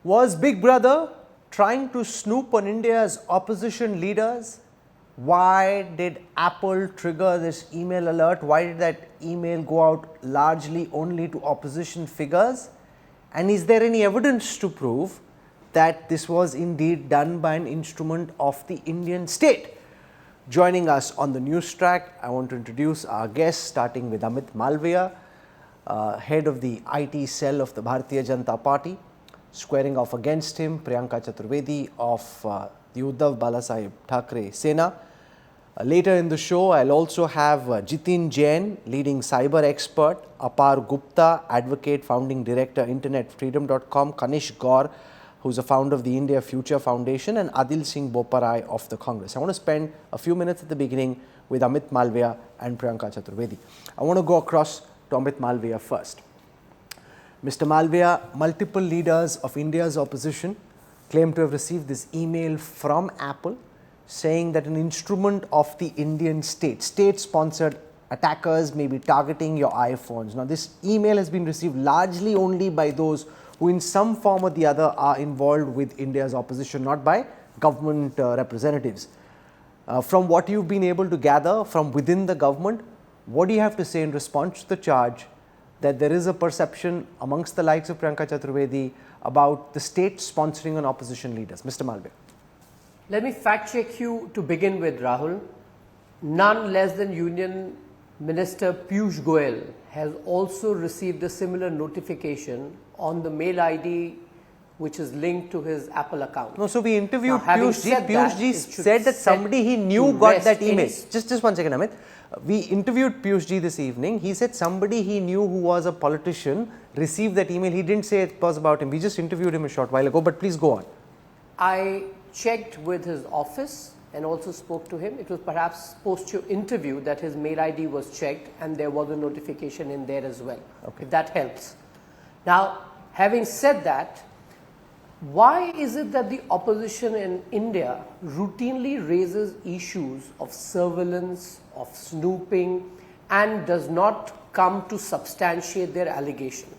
Was Big Brother trying to snoop on India's opposition leaders? Why did Apple trigger this email alert? Why did that email go out largely only to opposition figures? And is there any evidence to prove that this was indeed done by an instrument of the Indian state? Joining us on the news track, I want to introduce our guests, starting with Amit Malviya, head of the IT cell of the Bharatiya Janata Party. Squaring off against him, Priyanka Chaturvedi of the Uddhav Balasaheb Thackeray Sena. Later in the show, I'll also have Jitin Jain, leading cyber expert, Apar Gupta, advocate, founding director, internetfreedom.com, Kanish Gaur, who's a founder of the India Future Foundation, and Adil Singh Boparai of the Congress. I want to spend a few minutes at the beginning with Amit Malviya and Priyanka Chaturvedi. I want to go across to Amit Malviya first. Mr. Malviya, multiple leaders of India's opposition claim to have received this email from Apple saying that an instrument of the Indian state, state-sponsored attackers may be targeting your iPhones. Now, this email has been received largely only by those who in some form or the other are involved with India's opposition, not by government representatives. From what you've been able to gather from within the government, what do you have to say in response to the charge that there is a perception amongst the likes of Priyanka Chaturvedi about the state sponsoring on opposition leaders? Mr. Malviya. Let me fact check you to begin with, Rahul. None less than Union Minister Piyush Goyal has also received a similar notification on the mail ID which is linked to his Apple account. No, so we interviewed Piyush Ji. Piyush Ji said that somebody he knew got that email. Just one second, Amit. We interviewed Piyush Ji this evening. He said somebody he knew who was a politician received that email. He didn't say it was about him. We just interviewed him a short while ago, but please go on. I checked with his office and also spoke to him. It was perhaps post your interview that his mail ID was checked and there was a notification in there as well. Okay. If that helps. Now, having said that, why is it that the opposition in India routinely raises issues of surveillance, of snooping, and does not come to substantiate their allegation?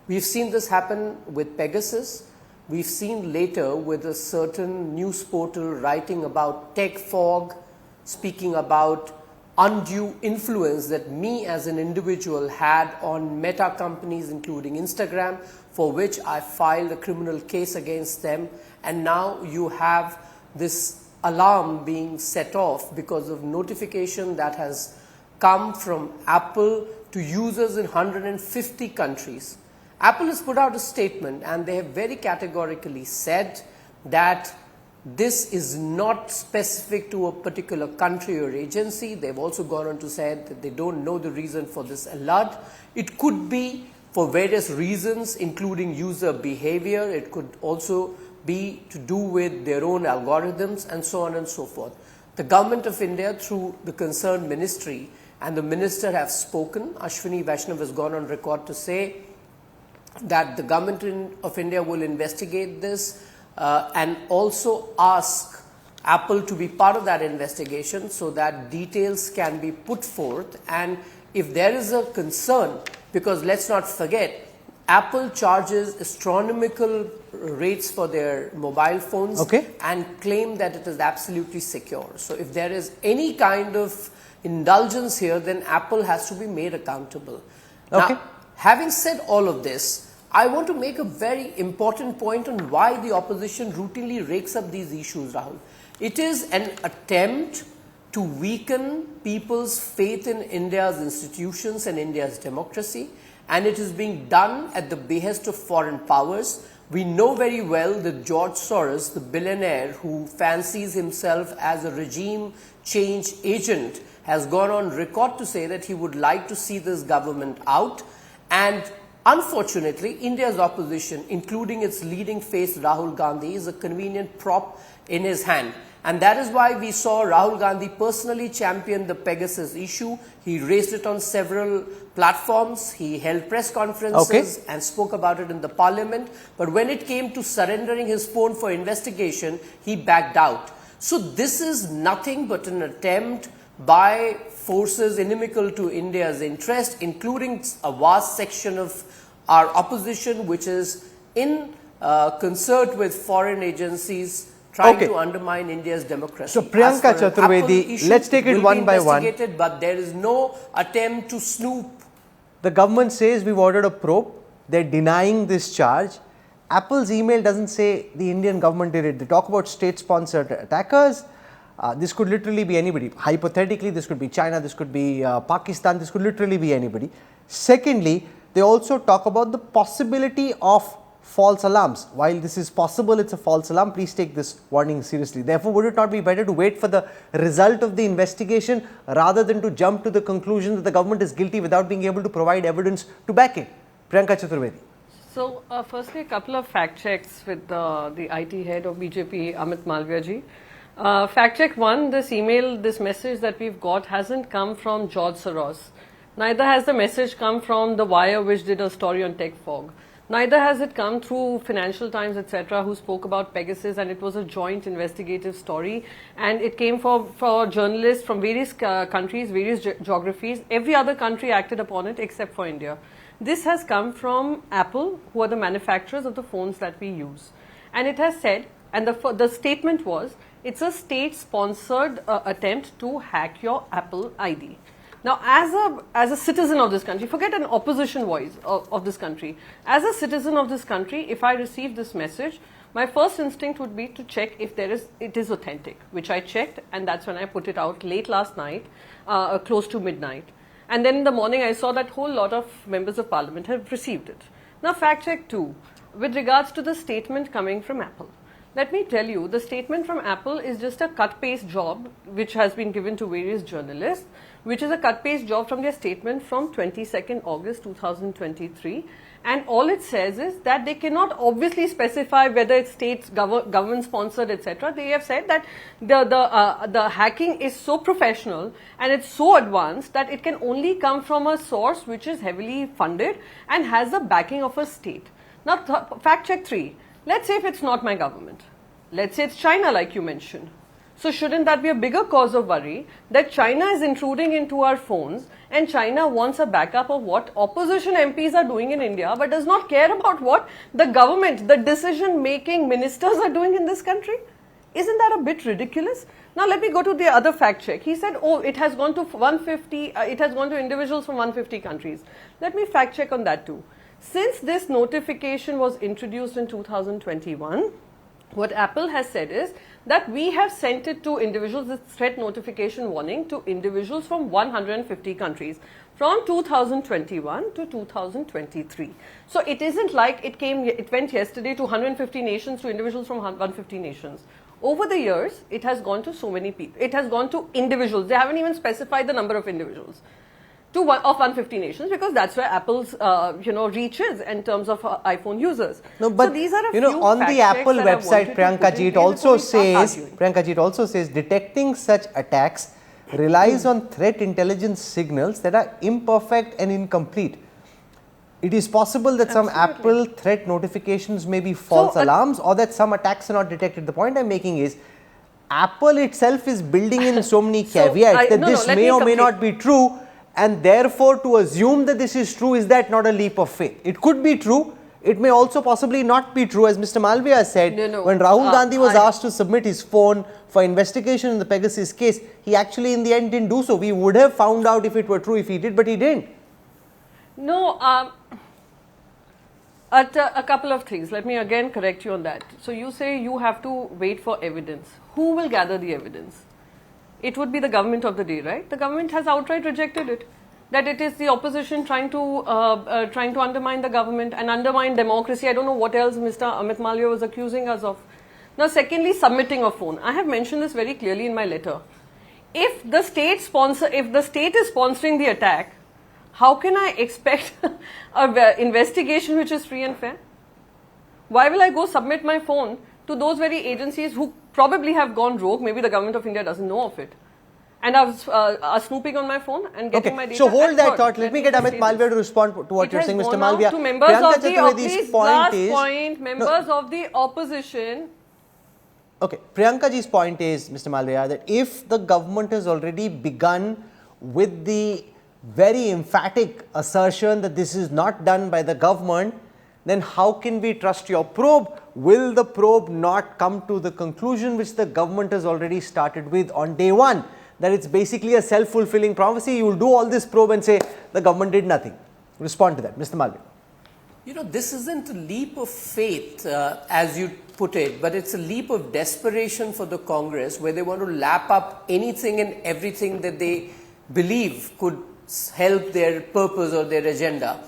We've seen this happen with Pegasus. We've seen later with a certain news portal writing about tech fog, speaking about undue influence that me as an individual had on meta companies including Instagram, for which I filed a criminal case against them, and now you have this alarm being set off because of notification that has come from Apple to users in 150 countries. Apple has put out a statement and they have very categorically said that this is not specific to a particular country or agency. They've also gone on to say that they don't know the reason for this alert. It could be for various reasons, including user behavior. It could also be to do with their own algorithms and so on and so forth. The government of India, through the concerned ministry and the minister, have spoken. Ashwini Vaishnav has gone on record to say that the government of India will investigate this and also ask Apple to be part of that investigation so that details can be put forth. And if there is a concern, because let's not forget, Apple charges astronomical rates for their mobile phones and claim that it is absolutely secure. So if there is any kind of indulgence here, then Apple has to be made accountable. Now, having said all of this, I want to make a very important point on why the opposition routinely rakes up these issues, Rahul. It is an attempt to weaken people's faith in India's institutions and India's democracy, and it is being done at the behest of foreign powers. We know very well that George Soros, the billionaire who fancies himself as a regime change agent, has gone on record to say that he would like to see this government out, and unfortunately, India's opposition, including its leading face Rahul Gandhi, is a convenient prop in his hand. And that is why we saw Rahul Gandhi personally champion the Pegasus issue. He raised it on several platforms. He held press conferences and spoke about it in the parliament. But when it came to surrendering his phone for investigation, he backed out. So this is nothing but an attempt by forces inimical to India's interest, including a vast section of our opposition, which is in concert with foreign agencies trying Okay. to undermine India's democracy. So, Priyanka As for Chaturvedi, Apple issue, let's take it will one be by one. investigated, but there is no attempt to snoop. The government says we've ordered a probe. They're denying this charge. Apple's email doesn't say the Indian government did it. They talk about state-sponsored attackers. This could literally be anybody. Hypothetically, this could be China, this could be Pakistan, this could literally be anybody. Secondly, they also talk about the possibility of false alarms. While this is possible, it's a false alarm. Please take this warning seriously. Therefore, would it not be better to wait for the result of the investigation rather than to jump to the conclusion that the government is guilty without being able to provide evidence to back it? Priyanka Chaturvedi. So, firstly, a couple of fact checks with the IT head of BJP, Amit Malviya ji. Fact check one, this email, this message that we've got hasn't come from George Soros. Neither has the message come from The Wire, which did a story on tech fog. Neither has it come through Financial Times, etc., who spoke about Pegasus, and it was a joint investigative story. And it came for journalists from various countries, various geographies. Every other country acted upon it except for India. This has come from Apple, who are the manufacturers of the phones that we use. And it has said, and the statement was, it's a state-sponsored attempt to hack your Apple ID. Now, as a citizen of this country, forget an opposition voice of this country. As a citizen of this country, if I receive this message, my first instinct would be to check if it is authentic, which I checked, and that's when I put it out late last night, close to midnight. And then in the morning, I saw that whole lot of members of parliament have received it. Now, fact check two, with regards to the statement coming from Apple. Let me tell you, the statement from Apple is just a cut-paste job which has been given to various journalists, which is a cut-paste job from their statement from 22nd August 2023. And all it says is that they cannot obviously specify whether it's states, government-sponsored, etc. They have said that the hacking is so professional and it's so advanced that it can only come from a source which is heavily funded and has the backing of a state. Now, fact check three. Let's say if it's not my government. Let's say it's China, like you mentioned. So shouldn't that be a bigger cause of worry that China is intruding into our phones and China wants a backup of what opposition MPs are doing in India but does not care about what the government, the decision-making ministers are doing in this country? Isn't that a bit ridiculous? Now let me go to the other fact check. He said, oh, it has gone to 150, it has gone to individuals from 150 countries. Let me fact check on that too. Since this notification was introduced in 2021, what Apple has said is that we have sent it to individuals, this threat notification warning to individuals from 150 countries from 2021 to 2023. So it isn't like it went yesterday to 150 nations to individuals from 150 nations. Over the years, it has gone to so many people. It has gone to individuals. They haven't even specified the number of individuals. Of 150 nations, because that's where Apple's reach is in terms of iPhone users. No, but so these are on the Apple website, Priyanka ji, it also says detecting such attacks relies on threat intelligence signals that are imperfect and incomplete. It is possible that some Apple threat notifications may be false alarms or that some attacks are not detected. The point I'm making is Apple itself is building in so many caveats that this may or may not be true. And therefore, to assume that this is true, is that not a leap of faith? It could be true. It may also possibly not be true. As Mr. Malviya said, when Rahul Gandhi was asked to submit his phone for investigation in the Pegasus case, he actually in the end didn't do so. We would have found out if it were true if he did, but he didn't. No, a couple of things. Let me again correct you on that. So you say you have to wait for evidence. Who will gather the evidence? It would be the government of the day, right? The government has outright rejected it. That it is the opposition trying to undermine the government and undermine democracy. I don't know what else Mr. Amit Malviya was accusing us of. Now, secondly, submitting a phone. I have mentioned this very clearly in my letter. If the state is sponsoring the attack, how can I expect an investigation which is free and fair? Why will I go submit my phone to those very agencies who probably have gone rogue? Maybe the government of India doesn't know of it. And are snooping on my phone and getting my data. So hold that thought. Let me get Amit Malviya to respond to what you're saying, Mr. Malviya. To members of the members of the opposition. Okay, Priyanka ji's point is, Mr. Malviya, that if the government has already begun with the very emphatic assertion that this is not done by the government, then how can we trust your probe? Will the probe not come to the conclusion which the government has already started with on day one, that it's basically a self-fulfilling prophecy? You will do all this probe and say the government did nothing. Respond to that, Mr. Malviya. You know, this isn't a leap of faith, as you put it, but it's a leap of desperation for the Congress, where they want to lap up anything and everything that they believe could help their purpose or their agenda.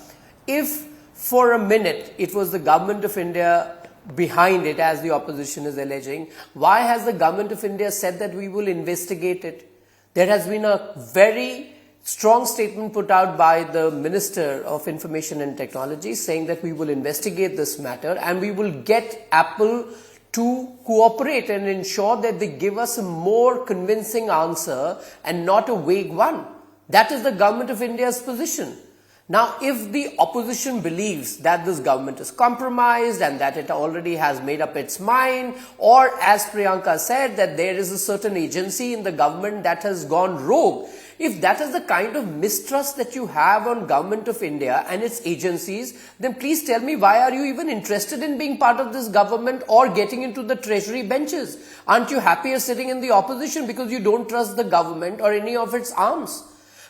If for a minute it was the government of India behind it, as the opposition is alleging, why has the government of India said that we will investigate it? There has been a very strong statement put out by the Minister of Information and Technology saying that we will investigate this matter and we will get Apple to cooperate and ensure that they give us a more convincing answer and not a vague one. That is the government of India's position. Now, if the opposition believes that this government is compromised and that it already has made up its mind, or as Priyanka said, that there is a certain agency in the government that has gone rogue, if that is the kind of mistrust that you have on government of India and its agencies, then please tell me, why are you even interested in being part of this government or getting into the treasury benches? Aren't you happier sitting in the opposition because you don't trust the government or any of its arms?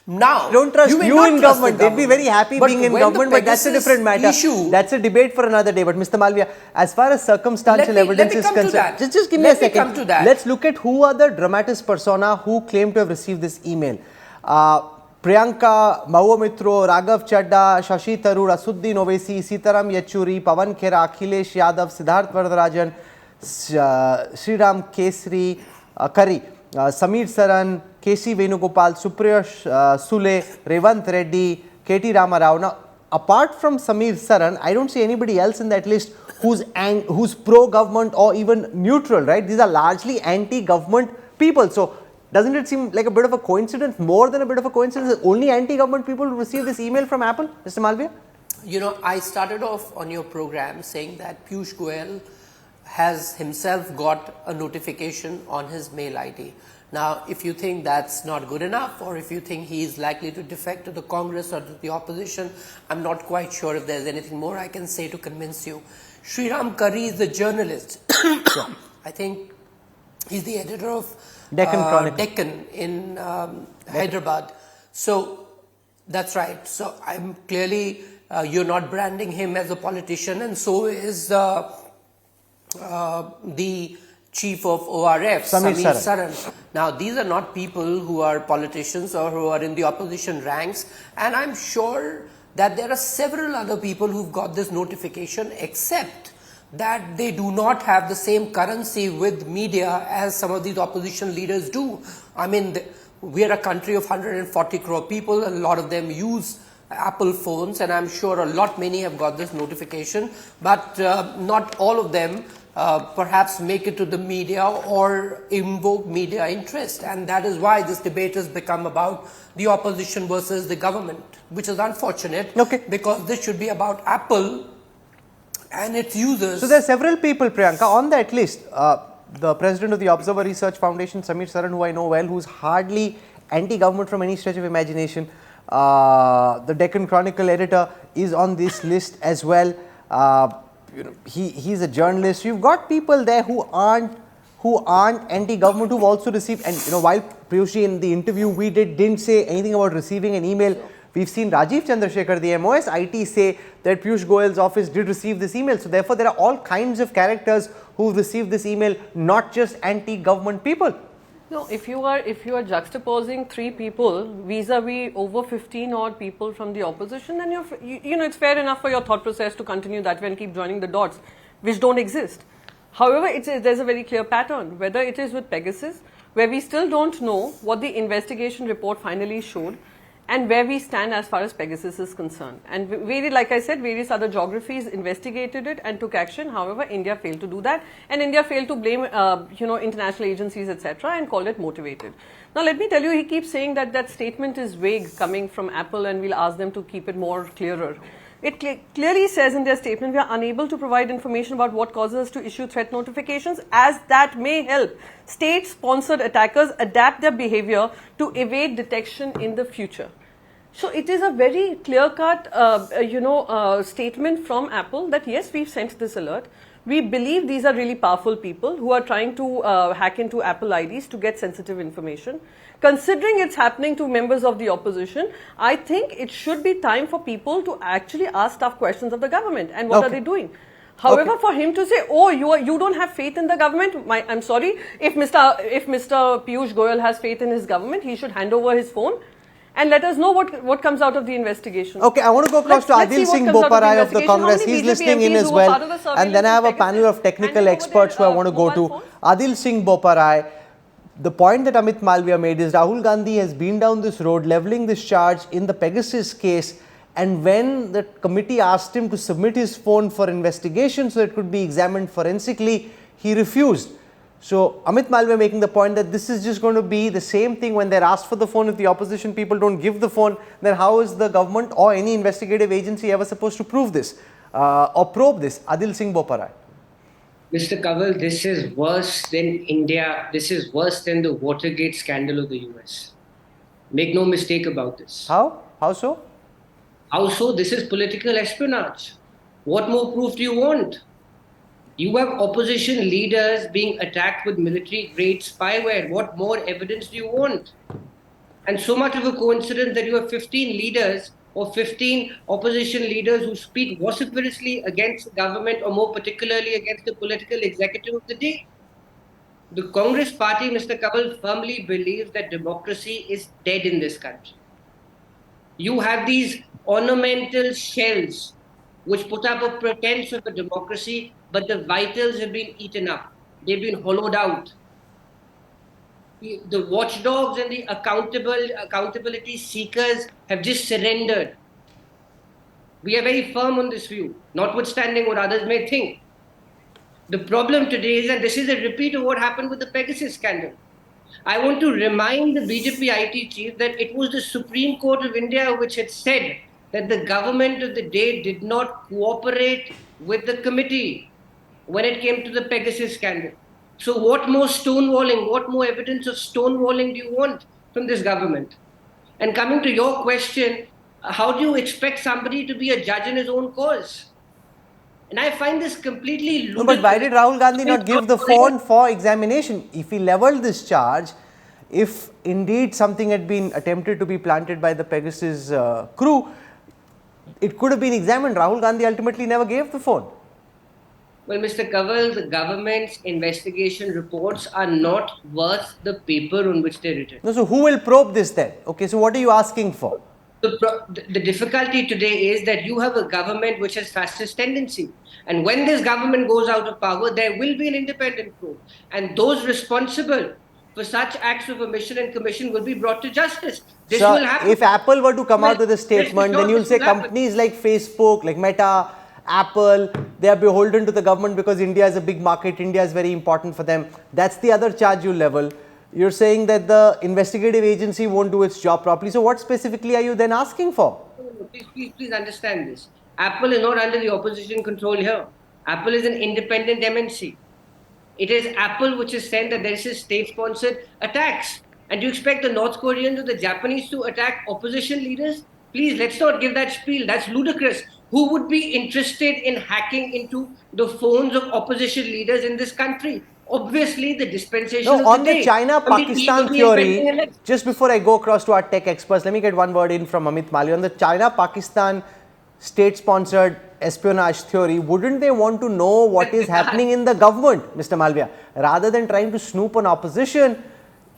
Now, don't trust you in government. They'd be very happy being in government, but that's a different matter. That's a debate for another day. But Mr. Malviya, as far as circumstantial evidence is concerned, just give me a second. Let's look at who are the dramatis persona who claim to have received this email. Priyanka, Mahua Mitro, Raghav Chadda, Shashi Tharoor, Asuddin Owaisi, Sitaram Yechury, Pawan Khera, Akhilesh Yadav, Siddharth Varadarajan, Sriram Kesri, Kari, Samir Saran, KC Venugopal, Supriya Sule, Revant Reddy, KT Ramarao. Now, apart from Samir Saran, I don't see anybody else in that list who's pro-government or even neutral, right? These are largely anti-government people. So, doesn't it seem like a bit of a coincidence, more than a bit of a coincidence, that only anti-government people who receive this email from Apple? Mr. Malviya? You know, I started off on your program saying that Piyush Goyal has himself got a notification on his mail ID. Now, if you think that's not good enough, or if you think he is likely to defect to the Congress or to the opposition, I'm not quite sure if there's anything more I can say to convince you. Sriram Kari is the journalist. I think he's the editor of Deccan in Hyderabad. So, that's right. So, I'm clearly, you're not branding him as a politician, and so is the chief of ORF, Samir Saran. Now, these are not people who are politicians or who are in the opposition ranks, and I'm sure that there are several other people who've got this notification, except that they do not have the same currency with media as some of these opposition leaders do. I mean, we are a country of 140 crore people, a lot of them use Apple phones, and I'm sure many have got this notification, but not all of them perhaps make it to the media or invoke media interest, and that is why this debate has become about the opposition versus the government, which is unfortunate, because this should be about Apple and its users. So there are several people, Priyanka, on that list. The president of the Observer Research Foundation, Samir Saran, who I know well, who's hardly anti-government from any stretch of imagination. The Deccan Chronicle editor is on this list as well. You know, he's a journalist. You've got people there who aren't anti-government, who've also received, and you know, while Piyush in the interview we didn't say anything about receiving an email, we've seen Rajiv Chandrasekhar, the MOS IT, say that Piyush Goyal's office did receive this email. So therefore, there are all kinds of characters who've received this email, not just anti-government people. No, if you are juxtaposing three people vis-a-vis over 15 odd people from the opposition, then you know, it's fair enough for your thought process to continue that way and keep joining the dots, which don't exist. However, there's a very clear pattern, whether it is with Pegasus, where we still don't know what the investigation report finally showed, and where we stand as far as Pegasus is concerned. And like I said, various other geographies investigated it and took action. However, India failed to do that, and India failed to blame, international agencies, etc., and called it motivated. Now, let me tell you, he keeps saying that that statement is vague coming from Apple, and we'll ask them to keep it more clearer. It clearly says in their statement, we are unable to provide information about what causes us to issue threat notifications, as that may help state-sponsored attackers adapt their behavior to evade detection in the future. So it is a very clear-cut, statement from Apple that yes, we've sent this alert. We believe these are really powerful people who are trying to hack into Apple IDs to get sensitive information. Considering it's happening to members of the opposition, I think it should be time for people to actually ask tough questions of the government and what are they doing. However, for him to say, "Oh, you don't have faith in the government," I'm sorry. If Mr. Piyush Goyal has faith in his government, he should hand over his phone and let us know what comes out of the investigation. Okay, I want to go across to Adil Singh Boparai of the Congress. He's listening in as well. And then I have a panel of technical experts who I want to go to. Adil Singh Boparai, the point that Amit Malviya made is Rahul Gandhi has been down this road, levelling this charge in the Pegasus case. And when the committee asked him to submit his phone for investigation so it could be examined forensically, he refused. So Amit Malviya making the point that this is just going to be the same thing when they're asked for the phone. If the opposition people don't give the phone, then how is the government or any investigative agency ever supposed to prove this or probe this? Adil Singh Boparai. Mr. Kanwal, this is worse than India. This is worse than the Watergate scandal of the US. Make no mistake about this. How? How so? How so? This is political espionage. What more proof do you want? You have opposition leaders being attacked with military-grade spyware. What more evidence do you want? And so much of a coincidence that you have 15 leaders or 15 opposition leaders who speak vociferously against the government or more particularly against the political executive of the day. The Congress party, Mr. Kanwal, firmly believes that democracy is dead in this country. You have these ornamental shells which put up a pretense of a democracy, but the vitals have been eaten up. They've been hollowed out. The watchdogs and the accountability seekers have just surrendered. We are very firm on this view, notwithstanding what others may think. The problem today is that this is a repeat of what happened with the Pegasus scandal. I want to remind the BJP IT chief that it was the Supreme Court of India which had said that the government of the day did not cooperate with the committee when it came to the Pegasus scandal. So what more stonewalling, what more evidence of stonewalling do you want from this government? And coming to your question, how do you expect somebody to be a judge in his own cause? And I find this completely ludicrous. No, but why did Rahul Gandhi not give the phone for examination? If he levelled this charge, if indeed something had been attempted to be planted by the Pegasus crew, it could have been examined. Rahul Gandhi ultimately never gave the phone. Well, Mr. Kanwal, the government's investigation reports are not worth the paper on which they're written. No, so who will probe this then? Okay, so what are you asking for? The difficulty today is that you have a government which has fascist tendency. And when this government goes out of power, there will be an independent probe. And those responsible for such acts of omission and commission will be brought to justice. This will happen. If Apple were to come out with a statement, then you'll say companies like Facebook, like Meta, Apple, they are beholden to the government because India is a big market, India is very important for them. That's the other charge you level. You're saying that the investigative agency won't do its job properly. So what specifically are you then asking for? Please understand this. Apple is not under the opposition control here. Apple is an independent MNC. It is Apple which has said that there is state-sponsored attacks. And do you expect the North Koreans or the Japanese to attack opposition leaders? Please, let's not give that spiel. That's ludicrous. Who would be interested in hacking into the phones of opposition leaders in this country? Obviously, the dispensation No, of on the the China-Pakistan theory, just before I go across to our tech experts, let me get one word in from Amit Malviya. On the China-Pakistan state-sponsored espionage theory, wouldn't they want to know what is happening in the government, Mr. Malviya? Rather than trying to snoop on opposition,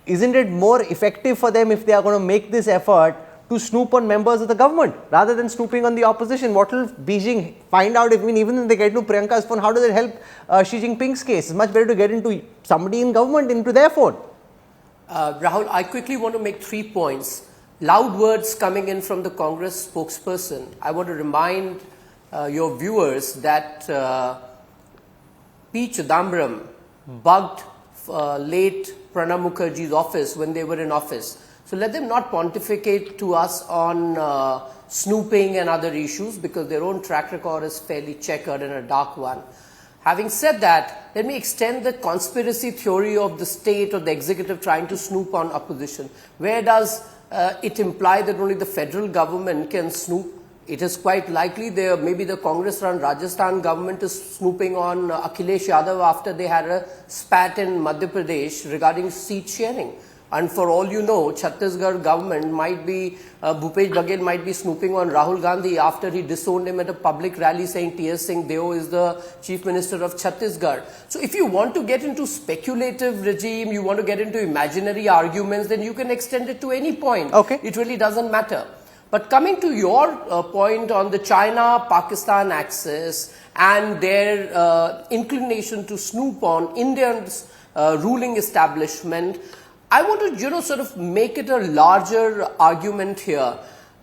isn't it more effective for them if they are going to make this effort to snoop on members of the government rather than snooping on the opposition? What will Beijing find out if even if they get into Priyanka's phone, how does it help Xi Jinping's case? It's much better to get into somebody in government, into their phone. Rahul, I quickly want to make 3 points. Loud words coming in from the Congress spokesperson. I want to remind your viewers that P. Chidambaram bugged late Pranab Mukherjee's office when they were in office. So let them not pontificate to us on snooping and other issues because their own track record is fairly checkered and a dark one. Having said that, let me extend the conspiracy theory of the state or the executive trying to snoop on opposition. Where does it implied that only the federal government can snoop. It is quite likely maybe the Congress-run Rajasthan government is snooping on Akhilesh Yadav after they had a spat in Madhya Pradesh regarding seat sharing. And for all you know, Chhattisgarh government might be, Bhupesh Baghel might be snooping on Rahul Gandhi after he disowned him at a public rally saying T.S. Singh Deo is the Chief Minister of Chhattisgarh. So if you want to get into speculative regime, you want to get into imaginary arguments, then you can extend it to any point. Okay. It really doesn't matter. But coming to your point on the China-Pakistan axis and their inclination to snoop on India's ruling establishment, I want to, sort of make it a larger argument here.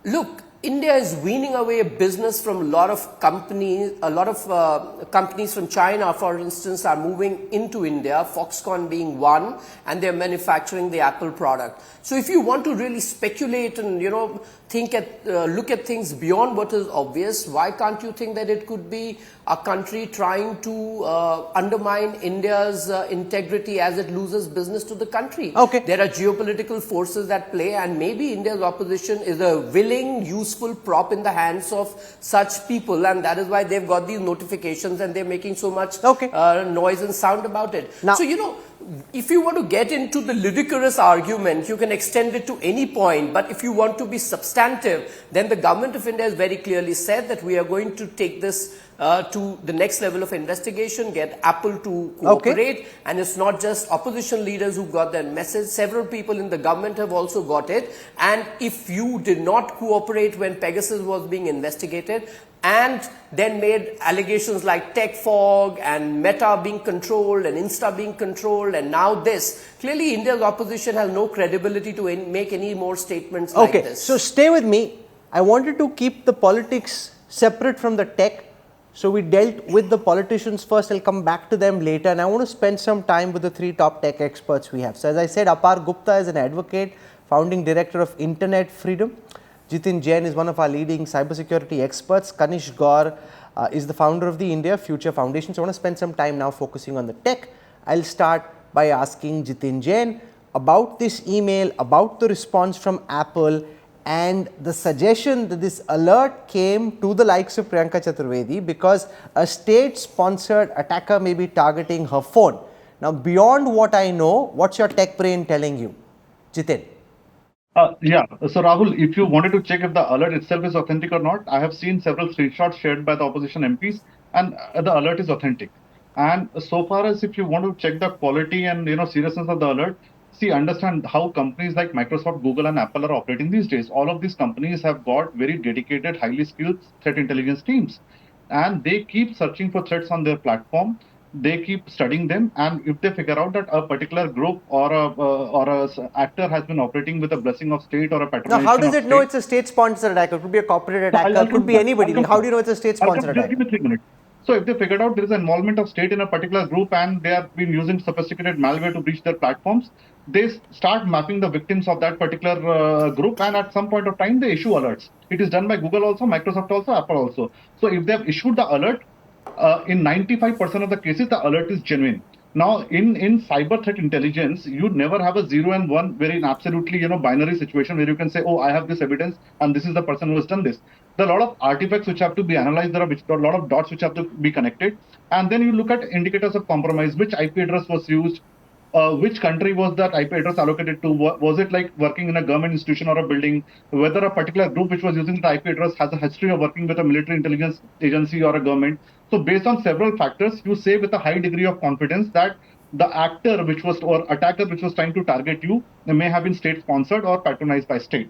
Look, India is weaning away business from a lot of companies. A lot of companies from China, for instance, are moving into India, Foxconn being one, and they're manufacturing the Apple product. So if you want to really speculate and, look at things beyond what is obvious, why can't you think that it could be a country trying to undermine India's integrity as it loses business to the country? Okay. There are geopolitical forces at play, and maybe India's opposition is a willing, useful prop in the hands of such people, and that is why they've got these notifications and they're making so much noise and sound about it. Now, so, if you want to get into the ludicrous argument, you can extend it to any point. But if you want to be substantive, then the government of India has very clearly said that we are going to take this to the next level of investigation, get Apple to cooperate. And it's not just opposition leaders who got that message. Several people in the government have also got it. And if you did not cooperate when Pegasus was being investigated, and then made allegations like tech fog and Meta being controlled and Insta being controlled, and now this. Clearly, India's opposition has no credibility to make any more statements like this. Okay, so stay with me. I wanted to keep the politics separate from the tech. So we dealt with the politicians first. I'll come back to them later. And I want to spend some time with the three top tech experts we have. So as I said, Apar Gupta is an advocate, founding director of Internet Freedom. Jitin Jain is one of our leading cybersecurity experts. Kanish Gaur is the founder of the India Future Foundation. So I want to spend some time now focusing on the tech. I'll start by asking Jitin Jain about this email, about the response from Apple, and the suggestion that this alert came to the likes of Priyanka Chaturvedi because a state-sponsored attacker may be targeting her phone. Now, beyond what I know, what's your tech brain telling you? Jitin. So Rahul, if you wanted to check if the alert itself is authentic or not, I have seen several screenshots shared by the opposition MPs, and the alert is authentic. And so far as if you want to check the quality and seriousness of the alert, understand how companies like Microsoft, Google, and Apple are operating these days. All of these companies have got very dedicated, highly skilled threat intelligence teams, and they keep searching for threats on their platform. They keep studying them, and if they figure out that a particular group or a actor has been operating with a blessing of state or a patronage. Now, how does it know it's a state-sponsored attacker? It could be a corporate attacker, it could be anybody. How do you know it's a state-sponsored attacker? Give me 3 minutes. So if they figured out there is an involvement of state in a particular group and they have been using sophisticated malware to breach their platforms, they start mapping the victims of that particular group, and at some point of time they issue alerts. It is done by Google also, Microsoft also, Apple also. So if they have issued the alert, in 95% of the cases, the alert is genuine. Now, in cyber threat intelligence, you never have a 0 and 1 very absolutely binary situation where you can say, oh, I have this evidence and this is the person who has done this. There are a lot of artifacts which have to be analyzed. There are a lot of dots which have to be connected. And then you look at indicators of compromise, which IP address was used, which country was that IP address allocated to? Was it like working in a government institution or a building? Whether a particular group which was using the IP address has a history of working with a military intelligence agency or a government. So based on several factors, you say with a high degree of confidence that the actor which was or attacker which was trying to target you may have been state sponsored or patronized by state.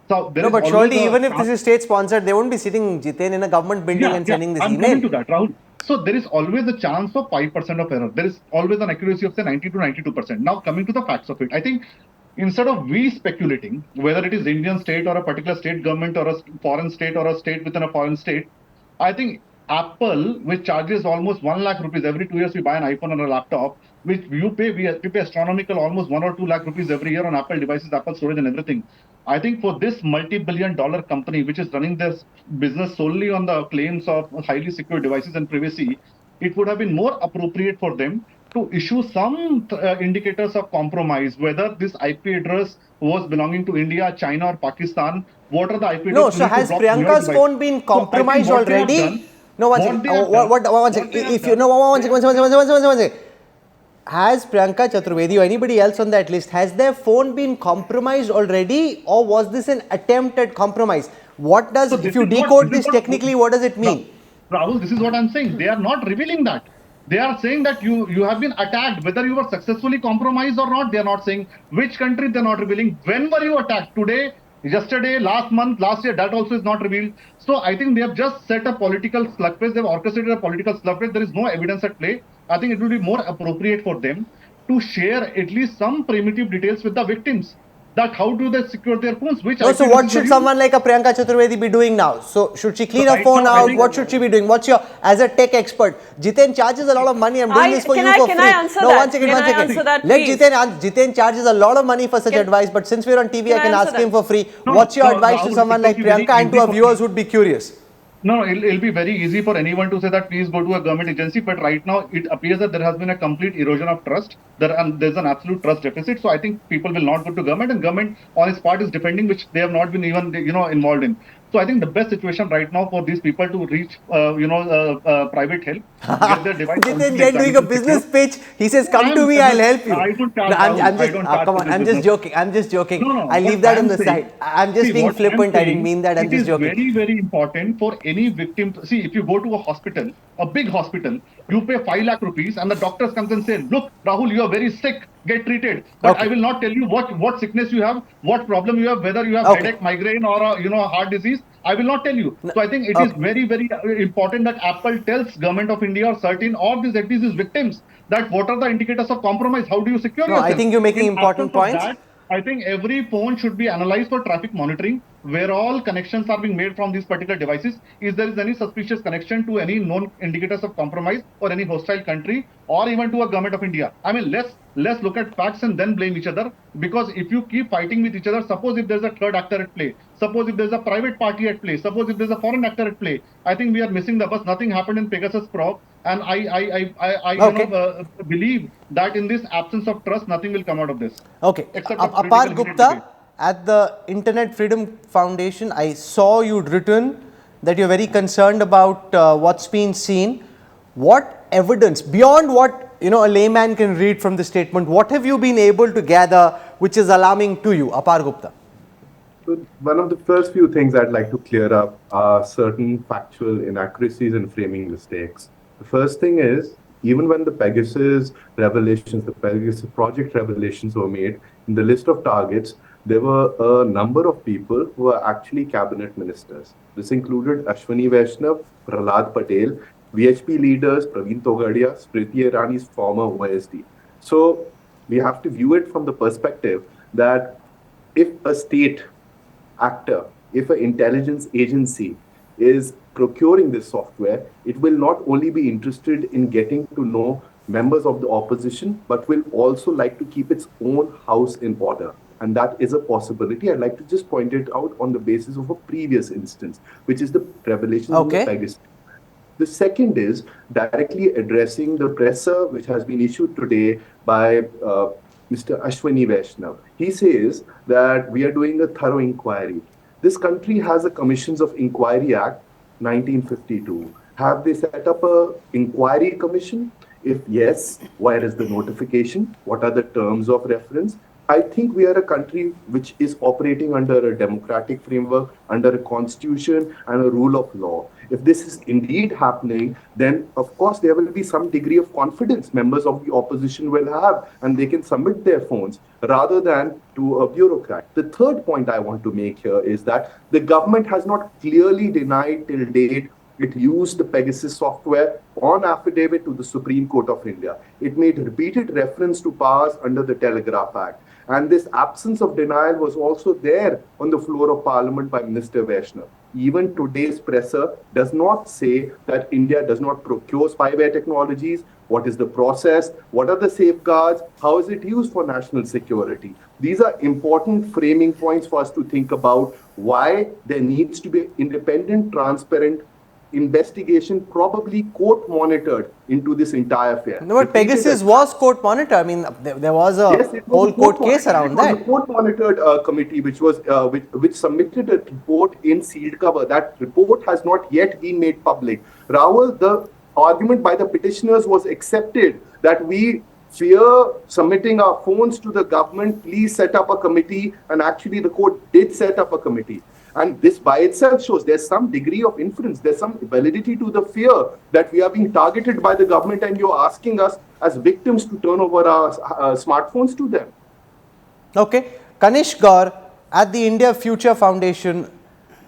So no, but surely even if this is state sponsored, they won't be sitting, Jitin, in a government building and sending this email. I'm coming to that, Rahul. So there is always a chance of 5% of error. There is always an accuracy of say 90 to 92%. Now coming to the facts of it, I think instead of we speculating whether it is Indian state or a particular state government or a foreign state or a state within a foreign state, I think Apple, which charges almost 1 lakh rupees every 2 years, we buy an iPhone or a laptop, which we pay astronomical almost 1 or 2 lakh rupees every year on Apple devices, Apple storage and everything. I think for this multi-billion-dollar company, which is running their business solely on the claims of highly secure devices and privacy, it would have been more appropriate for them to issue some indicators of compromise, whether this IP address was belonging to India, China, or Pakistan. What are the IP No, address you so need to has drop on your Priyanka's device? phone been So I think compromised what they have already? done, No, one what second. they have done, One second. what they have If you done, know, one they second, one second. Has Priyanka Chaturvedi or anybody else on that list, has their phone been compromised already, or was this an attempt at compromise? What does, So if this you is decode this technically, what does it mean? Rahul, this is what I'm saying. They are not revealing that. They are saying that you have been attacked, whether you were successfully compromised or not. They are not saying which country. They're not revealing. When were you attacked? Today, yesterday, last month, last year. That also is not revealed. So I think they have just set a political slugfest. They've orchestrated a political slugfest. There is no evidence at play. I think it will be more appropriate for them to share at least some primitive details with the victims. That how do they secure their phones? Which No, IP so what addresses were should used? someone like a Priyanka Chaturvedi be doing now? So should she So clean her right phone now, I out? think What should she be doing? What's your, as a tech expert, Jiten charges a lot of money. I'm doing this for you for Can free. I answer No, that? one second, Can one I second. answer that, Let please? Jiten charges a lot of money for such Can- advice, but since we're on TV, Can I I can answer ask him that? for free. no, What's your advice to Rahul, someone it will like be very Priyanka, and to easy our for viewers who'd be curious? no, it'll be very easy for anyone to say that please go to a government agency. But right now, it appears that there has been a complete erosion of trust. There's an absolute trust deficit. So I think people will not go to government, and government on its part is defending, which they have not been even involved in. So I think the best situation right now for these people to reach private help, get their device Jiten completely Jain doing examined a and secure. business pitch. He says, "Come to me, I'm I'll just help you." I don't No, charge Rahul. I'm I just, don't charge come for on, this I'm just business. joking. I'm just joking. No. I'll What leave that on I'm the saying, side. I'm just see, being what I'm flippant. I didn't saying, mean that. I'm it just is joking. very, very important for any victim. See, if you go to a hospital, a big hospital, you pay 5 lakh rupees, and the doctors comes and say, "Look, Rahul, you are very sick. Get treated." But I Okay. will not tell you what sickness you have, what problem you have, whether you have Okay. headache, migraine, or a heart disease. I will not tell you. So I think it is Okay. very, very important that Apple tells government of India or certain or these at least these victims that what are the indicators of compromise? How do you secure No, I yourself? think you're making In important absence of points. that, I think every phone should be analyzed for traffic monitoring, where all connections are being made from these particular devices. If there is any suspicious connection to any known indicators of compromise or any hostile country or even to a government of India, I mean, let's look at facts and then blame each other. Because if you keep fighting with each other, suppose if there's a third actor at play, suppose if there's a private party at play, suppose if there's a foreign actor at play, I think we are missing the bus. Nothing happened in Pegasus probe, and I Okay. believe that in this absence of trust, nothing will come out of this Okay. except a Apar political heated Gupta, debate. at the Internet Freedom Foundation, I saw you'd written that you're very concerned about what's been seen. What evidence, beyond what a layman can read from the statement, what have you been able to gather which is alarming to you, Apar Gupta? So one of the first few things I'd like to clear up are certain factual inaccuracies and framing mistakes. The first thing is, even when the Pegasus revelations, the Pegasus project revelations were made, in the list of targets, there were a number of people who are actually cabinet ministers. This included Ashwani Vaishnav, Prahlad Patel, VHP leaders Praveen Togadia, Smriti Irani's former OSD. So we have to view it from the perspective that if a state actor, if an intelligence agency is procuring this software, it will not only be interested in getting to know members of the opposition, but will also like to keep its own house in order. And that is a possibility. I'd like to just point it out on the basis of a previous instance, which is the revelations in the Okay. Pegasus. The second is directly addressing the presser which has been issued today by Mr. Ashwani Vaishnav. He says that we are doing a thorough inquiry. This country has a Commissions of Inquiry Act 1952. Have they set up a inquiry commission? If yes, where is the notification? What are the terms of reference? I think we are a country which is operating under a democratic framework, under a constitution and a rule of law. If this is indeed happening, then of course there will be some degree of confidence members of the opposition will have, and they can submit their phones rather than to a bureaucrat. The third point I want to make here is that the government has not clearly denied till date it used the Pegasus software on affidavit to the Supreme Court of India. It made repeated reference to powers under the Telegraph Act. And this absence of denial was also there on the floor of Parliament by Minister Vaishnav. Even today's presser does not say that India does not procure spyware technologies. What is the process? What are the safeguards? How is it used for national security? These are important framing points for us to think about why there needs to be independent, transparent investigation, probably court monitored into this entire affair. No, but Pegasus was court monitored. I mean, there was a Yes, it was whole court case around that. It was a court-monitored committee which submitted a report in sealed cover. That report has not yet been made public. Rahul, the argument by the petitioners was accepted that we fear submitting our phones to the government. Please set up a committee, and actually the court did set up a committee. And this by itself shows there's some degree of inference, there's some validity to the fear that we are being targeted by the government and you're asking us as victims to turn over our smartphones to them. Okay. Kanish Gaur, at the India Future Foundation,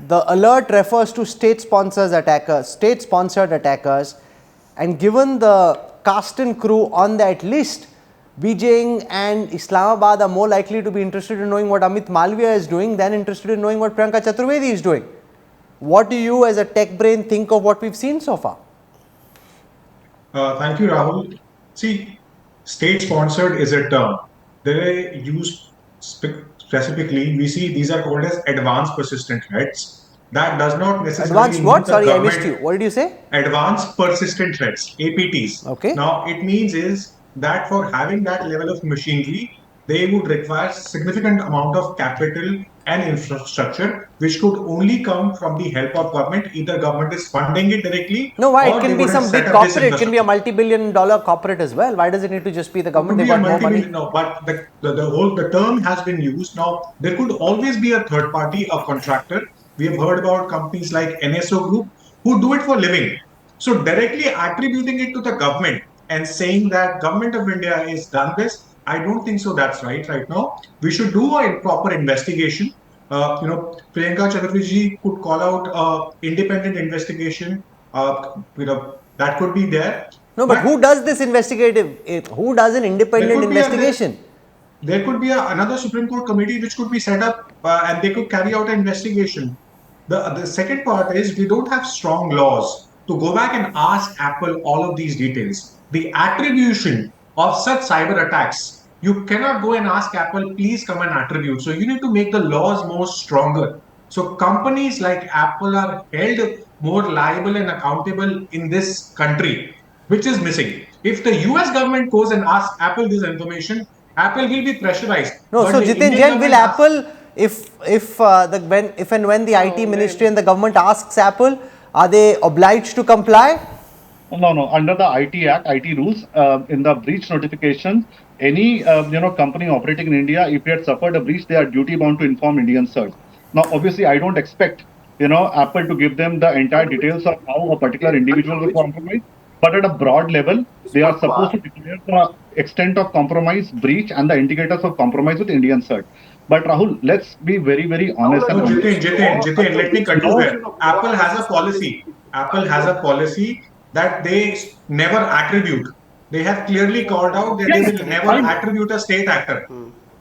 the alert refers to state-sponsored attackers, and given the cast and crew on that list, Beijing and Islamabad are more likely to be interested in knowing what Amit Malviya is doing than interested in knowing what Priyanka Chaturvedi is doing. What do you as a tech brain think of what we've seen so far? Thank you, Rahul. See, state-sponsored is a term. They use specifically, we see these are called as advanced persistent threats. That does not necessarily Advanced what? Sorry, I missed you. What did you say? Advanced persistent threats, APTs. Okay. Now, it means is that for having that level of machinery, they would require significant amount of capital and infrastructure, which could only come from the help of government. Either government is funding it directly. No, why? It can be some big corporate. It can be a multi-billion-dollar corporate as well. Why does it need to just be the government? They got more money. No, but the term has been used. Now, there could always be a third party, a contractor. We have heard about companies like NSO Group who do it for living. So directly attributing it to the government and saying that government of India has done this, I don't think so. That's right now. We should do a proper investigation. Priyanka Chaturvedi could call out independent investigation. That could be there. No, but who does this investigative? Who does an independent investigation? There could be another Supreme Court committee which could be set up and they could carry out an investigation. The second part is we don't have strong laws to go back and ask Apple all of these details. The attribution of such cyber attacks, you cannot go and ask Apple, please come and attribute. So you need to make the laws more stronger. So companies like Apple are held more liable and accountable in this country, which is missing. If the US government goes and asks Apple this information, Apple will be pressurized. No, so Jitin Jain, will Apple, if and when the IT ministry and the government asks Apple, are they obliged to comply? No. Under the IT Act, IT rules, in the breach notification, any company operating in India, if they had suffered a breach, they are duty bound to inform Indian CERT. Now, obviously, I don't expect Apple to give them the entire details of how a particular individual was compromised. But at a broad level, they are supposed to declare the extent of compromise, breach, and the indicators of compromise with Indian CERT. But Rahul, let's be very, very honest. Jitin, let me cut you there. Apple has a policy. Apple has a policy that they never attribute. They have clearly called out that they will never attribute a state actor.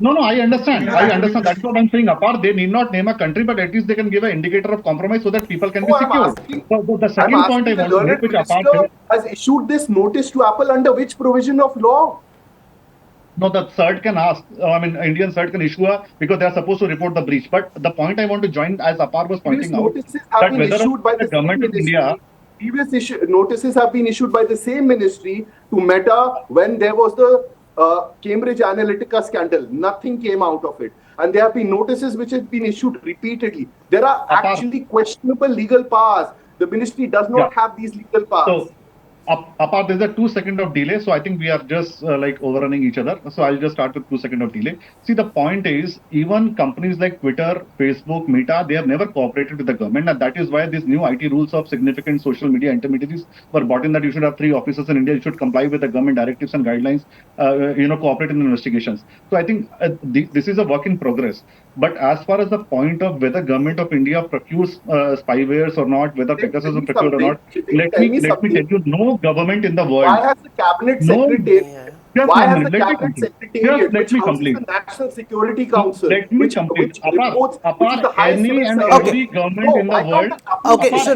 No, I understand. That's what I'm saying. Apart, they need not name a country, but at least they can give an indicator of compromise so that people can be secure. So the second point I want to make, which Apart has issued this notice to Apple under which provision of law? No, the CERT can ask. Indian CERT can issue because they are supposed to report the breach. But the point I want to join, as Apar was pointing out, that whether the government of India. Previous notices have been issued by the same ministry to Meta when there was the Cambridge Analytica scandal. Nothing came out of it. And there have been notices which have been issued repeatedly. There are actually questionable legal powers. The ministry does not have these legal powers. So, Apart, there's a 2 seconds of delay. So I think we are just overrunning each other. So I'll just start with 2 seconds of delay. See, the point is, even companies like Twitter, Facebook, Meta, they have never cooperated with the government. And that is why these new IT rules of significant social media intermediaries were brought in, that you should have 3 offices in India. You should comply with the government directives and guidelines, cooperate in investigations. So I think this is a work in progress. But as far as the point of whether government of India procures spywares or not, whether Pegasus is procured or not, let me tell you, no government in the world. Why has the cabinet secretary? Why has the cabinet secretariat, which houses the National Security Council, which reports any and every government in the world,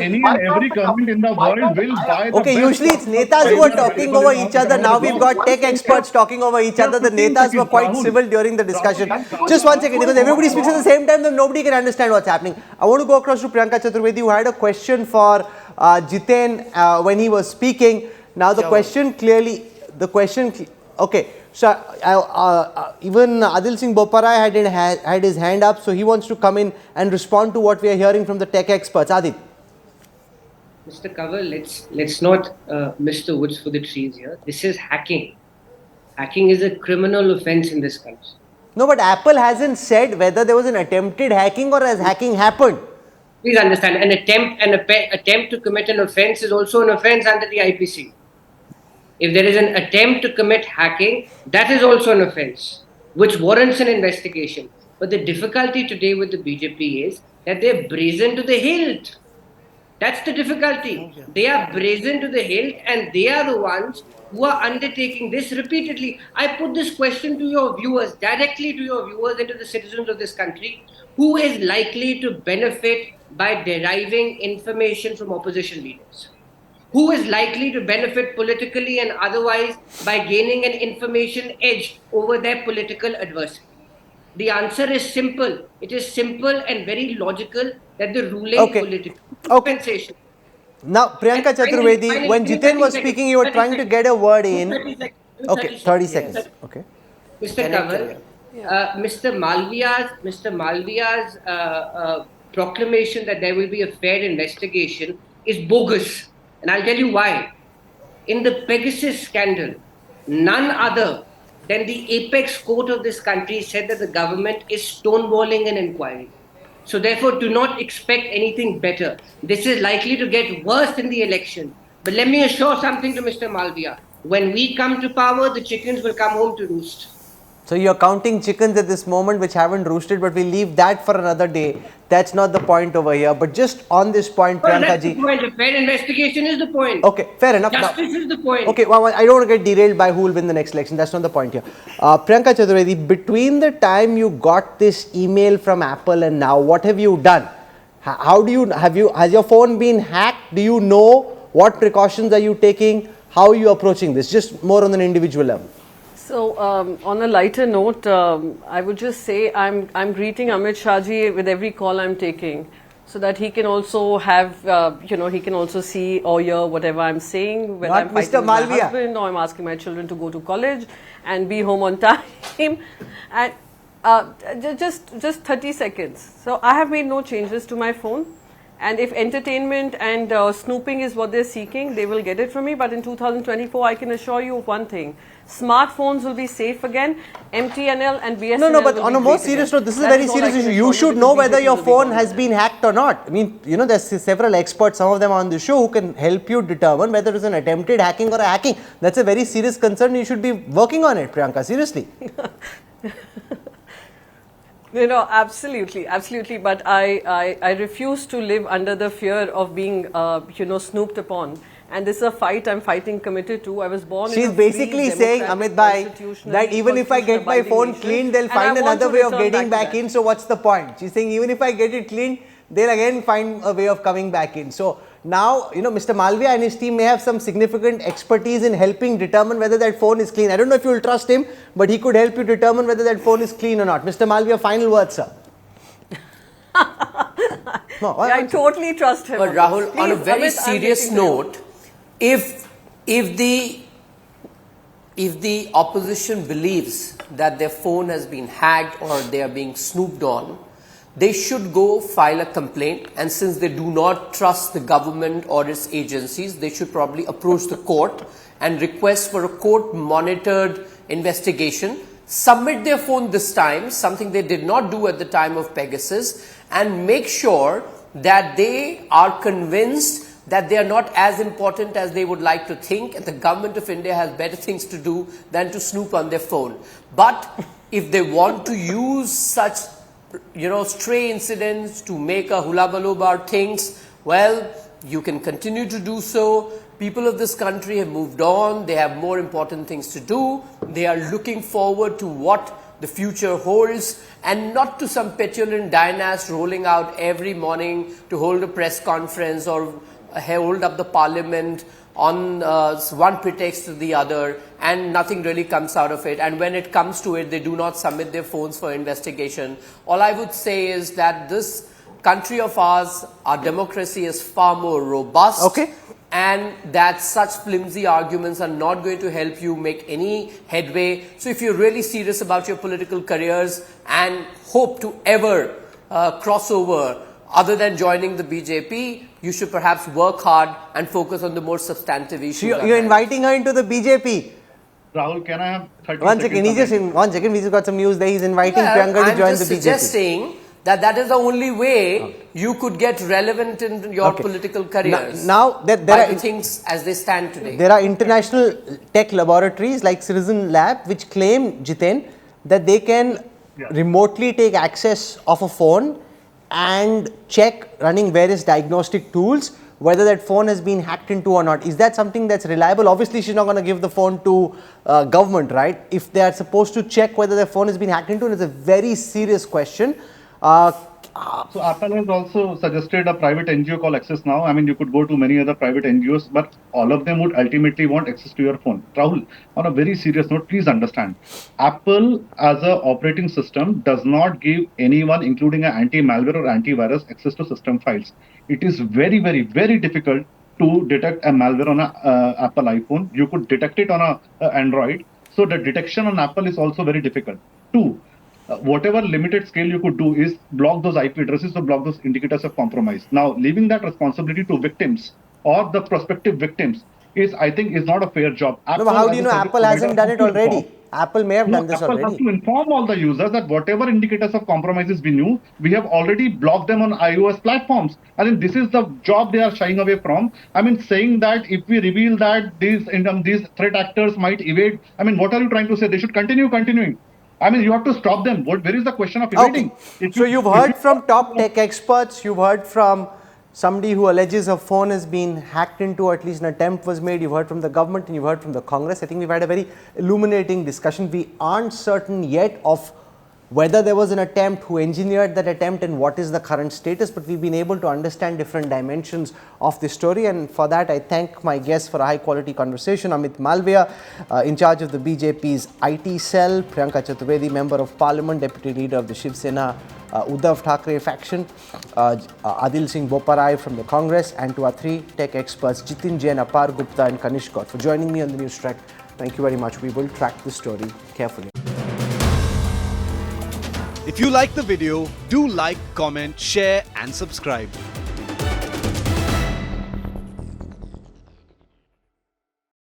any and every government in the world will buy the Okay, usually it's netas who are talking over each other. Now we've got tech experts talking over each other. The netas were quite civil during the discussion. Just 1 second, because everybody speaks at the same time, then nobody can understand what's happening. I want to go across to Priyanka Chaturvedi, who had a question for Jiten when he was speaking. Now the question clearly, okay. So even Adil Singh Boparai had his hand up, so he wants to come in and respond to what we are hearing from the tech experts. Adil. Mr. Cover, let's not miss the woods for the trees here. This is hacking. Hacking is a criminal offense in this country. No, but Apple hasn't said whether there was an attempted hacking or has hacking happened. Please understand, an attempt to commit an offense is also an offense under the IPC. If there is an attempt to commit hacking, that is also an offense, which warrants an investigation. But the difficulty today with the BJP is that they're brazen to the hilt. That's the difficulty. They are brazen to the hilt, and they are the ones who are undertaking this repeatedly. I put this question to your viewers, directly to your viewers and to the citizens of this country. Who is likely to benefit by deriving information from opposition leaders? Who is likely to benefit politically and otherwise by gaining an information edge over their political adversary? The answer is simple. It is simple and very logical that the ruling political compensation. Now, Priyanka Chaturvedi, when Jiten was speaking, you were trying to get a word in. Okay, 30 seconds. Okay. Mr. Kanwar, Mr. Malviya's proclamation that there will be a fair investigation is bogus. And I'll tell you why. In the Pegasus scandal, none other than the apex court of this country said that the government is stonewalling an inquiry. So therefore, do not expect anything better. This is likely to get worse in the election. But let me assure something to Mr. Malviya. When we come to power, the chickens will come home to roost. So you're counting chickens at this moment which haven't roosted, but we'll leave that for another day. That's not the point over here. But just on this point, Priyanka ji. That's the point. A fair investigation is the point. Okay, fair enough. Justice is the point. Okay, well, I don't want to get derailed by who will win the next election. That's not the point here. Priyanka Chaturvedi, between the time you got this email from Apple and now, what have you done? Has your phone been hacked? Do you know what precautions are you taking? How are you approaching this? Just more on an individual level. So, on a lighter note, I would just say I'm greeting Amit Shah ji with every call I'm taking, so that he can also have, he can also see or hear whatever I'm saying, whether I'm fighting with my husband or I'm asking my children to go to college and be home on time. And just 30 seconds. So, I have made no changes to my phone. And if entertainment and snooping is what they're seeking, they will get it from me. But in 2024, I can assure you of one thing. Smartphones will be safe again. MTNL and BSNL No, but on a more serious note, this is a very serious issue. You should know whether your phone has been hacked or not. I mean, there's several experts, some of them on the show, who can help you determine whether it's an attempted hacking or a hacking. That's a very serious concern. You should be working on it, Priyanka. Seriously. Absolutely. But I refuse to live under the fear of being, snooped upon. And this is a fight I'm fighting committed to. I was born in a free, basically saying, Amit bhai, that even if I get my phone cleaned, they'll find another way of getting back in. So what's the point? She's saying even if I get it cleaned, they'll again find a way of coming back in. So now, Mr. Malviya and his team may have some significant expertise in helping determine whether that phone is clean. I don't know if you will trust him, but he could help you determine whether that phone is clean or not. Mr. Malviya, final word, sir. I totally trust him. But Rahul, on a very serious note, if the opposition believes that their phone has been hacked or they are being snooped on, they should go file a complaint, and since they do not trust the government or its agencies, they should probably approach the court and request for a court-monitored investigation, submit their phone this time, something they did not do at the time of Pegasus, and make sure that they are convinced that they are not as important as they would like to think, and the government of India has better things to do than to snoop on their phone. But if they want to use such stray incidents to make a hula baloo about things, well, you can continue to do so. People of this country have moved on. They have more important things to do. They are looking forward to what the future holds, and not to some petulant dynast rolling out every morning to hold a press conference or hold up the parliament on one pretext to the other, and nothing really comes out of it. And when it comes to it, they do not submit their phones for investigation. All I would say is that this country of ours, our democracy is far more robust. Okay. And that such flimsy arguments are not going to help you make any headway. So if you're really serious about your political careers and hope to ever cross over other than joining the BJP, you should perhaps work hard and focus on the more substantive issues. So you're inviting her into the BJP. Rahul, can I have 30 One seconds? second, one second. We just got some news there. He's inviting Priyanka to I'm join just the BJP. suggesting that is the only way you could get relevant in your political careers. Now there by are the things as they stand today. There are international tech laboratories like Citizen Lab which claim, Jiten, that they can remotely take access of a phone and check, running various diagnostic tools, whether that phone has been hacked into or not. Is that something that's reliable? Obviously, she's not going to give the phone to government, right? If they are supposed to check whether their phone has been hacked into, it's a very serious question. So Apple has also suggested a private NGO called Access now. I mean, you could go to many other private NGOs, but all of them would ultimately want access to your phone. Rahul, on a very serious note, please understand, Apple as an operating system does not give anyone, including an anti-malware or antivirus, access to system files. It is very, very, very difficult to detect a malware on an Apple iPhone. You could detect it on a Android. So the detection on Apple is also very difficult. Two, whatever limited scale you could do is block those IP addresses or block those indicators of compromise. Now, leaving that responsibility to victims or the prospective victims is, I think, is not a fair job. No, but how do you know Apple hasn't done it already? Apple may have done this Apple already. has to inform all the users that whatever indicators of compromises we knew, we have already blocked them on iOS platforms. I think this is the job they are shying away from. I mean, saying that if we reveal that these threat actors might evade, I mean, what are you trying to say? They should continuing. I mean, you have to stop them. Where is the question of evading? Okay. So you've heard from top tech experts, you've heard from somebody who alleges her phone has been hacked into, or at least an attempt was made, you've heard from the government and you've heard from the Congress. I think we've had a very illuminating discussion. We aren't certain yet of whether there was an attempt, who engineered that attempt, and what is the current status, but we've been able to understand different dimensions of the story, and for that I thank my guests for a high quality conversation. Amit Malviya, in charge of the BJP's IT cell, Priyanka Chaturvedi, Member of Parliament, Deputy Leader of the Shiv Sena Uddhav Thackeray faction, Adil Singh Boparai from the Congress, and to our three tech experts, Jitin Jain, Apar Gupta and Kanish Govt, for joining me on the News Track. Thank you very much. We will track this story carefully. If you like the video, do like, comment, share and subscribe.